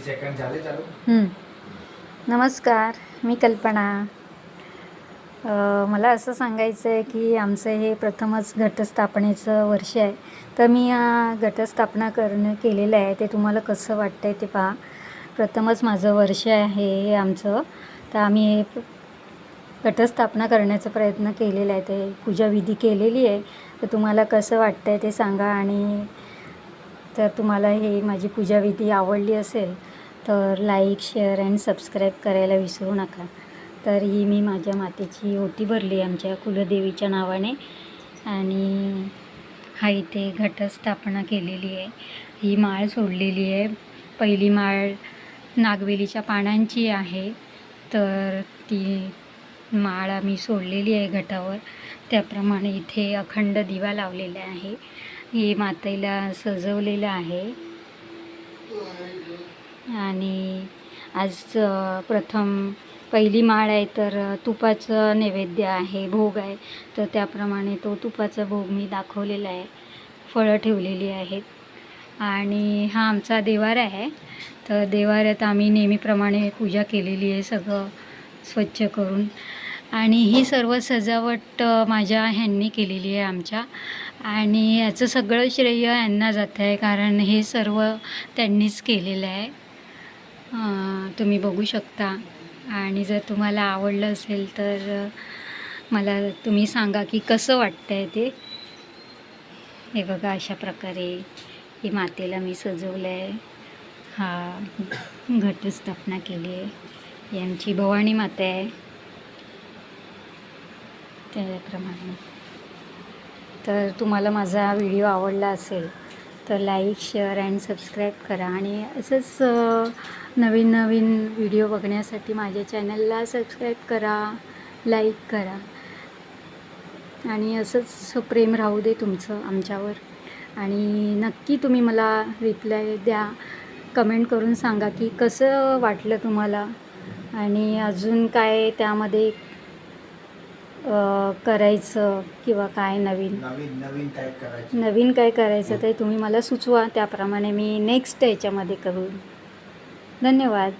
Second झाले चालू. नमस्कार, मी कल्पना. मला असं सांगायचं आहे की आमचं हे प्रथमच घटस्थापनेचं वर्ष आहे. तर मी घटस्थापना केलेलं आहे. ते तुम्हाला कसं वाटतं आहे ते पहा. प्रथमच माझं वर्ष आहे हे आमचं. तर आम्ही हे घटस्थापना करण्याचा प्रयत्न केलेला आहे. ते पूजाविधी केलेली आहे. तर तुम्हाला कसं वाटतं आहे ते सांगा. आणि तर तुम्हाला हे माझी पूजाविधी आवडली असेल तर लाईक, शेअर अँड सबस्क्राईब करायला विसरू नका. तर ही मी माझ्या मातेची ओटी भरली आमच्या कुलदेवीच्या नावाने. आणि हा इथे घटस्थापना केलेली आहे. ही माळ सोडलेली आहे. पहिली माळ नागवेलीच्या पानांची आहे. तर ती माळ आम्ही सोडलेली आहे घटावर. त्याप्रमाणे इथे अखंड दिवा लावलेला आहे. हे मातेला सजवलेलं आहे. आणि आज प्रथम पहिली माळ आहे तर तुपाचं नैवेद्य आहे, भोग आहे. तर त्याप्रमाणे तो तुपाचा भोग मी दाखवलेला आहे. फळं ठेवलेली आहेत. आणि हा आमचा देवारा आहे. तर देवाऱ्यात आम्ही नेहमीप्रमाणे पूजा केलेली आहे, सगळं स्वच्छ करून. आणि ही सर्व सजावट माझ्या ह्यांनी केलेली आहे आमच्या. आणि याचं सगळं श्रेय यांना जातं आहे, कारण हे सर्व त्यांनीच केलेलं आहे. तुम्ही बघू शकता. आणि जर तुम्हाला आवडलं असेल तर मला तुम्ही सांगा की कसं वाटतं आहे ते. हे बघा, अशा प्रकारे ही मातेला मी सजवलं आहे. हा घटस्थापना केली आहे. ही आमची भवानी माता आहे. त्याप्रमाणे तर तुम्हाला माझा व्हिडिओ आवडला असेल तर लाईक, शेअर अँड सबस्क्राईब करा. आणि असंच नवीन नवीन व्हिडिओ बघण्यासाठी माझ्या चॅनलला सबस्क्राईब करा, लाईक करा. आणि असंच प्रेम राहू दे तुमचं आमच्यावर. आणि नक्की तुम्ही मला रिप्लाय द्या, कमेंट करून सांगा की कसं वाटलं तुम्हाला. आणि अजून काय त्यामध्ये करायचं किंवा काय नवीन काय करायचं ते तुम्ही मला सुचवा. त्याप्रमाणे मी नेक्स्ट याच्यामध्ये करू. धन्यवाद.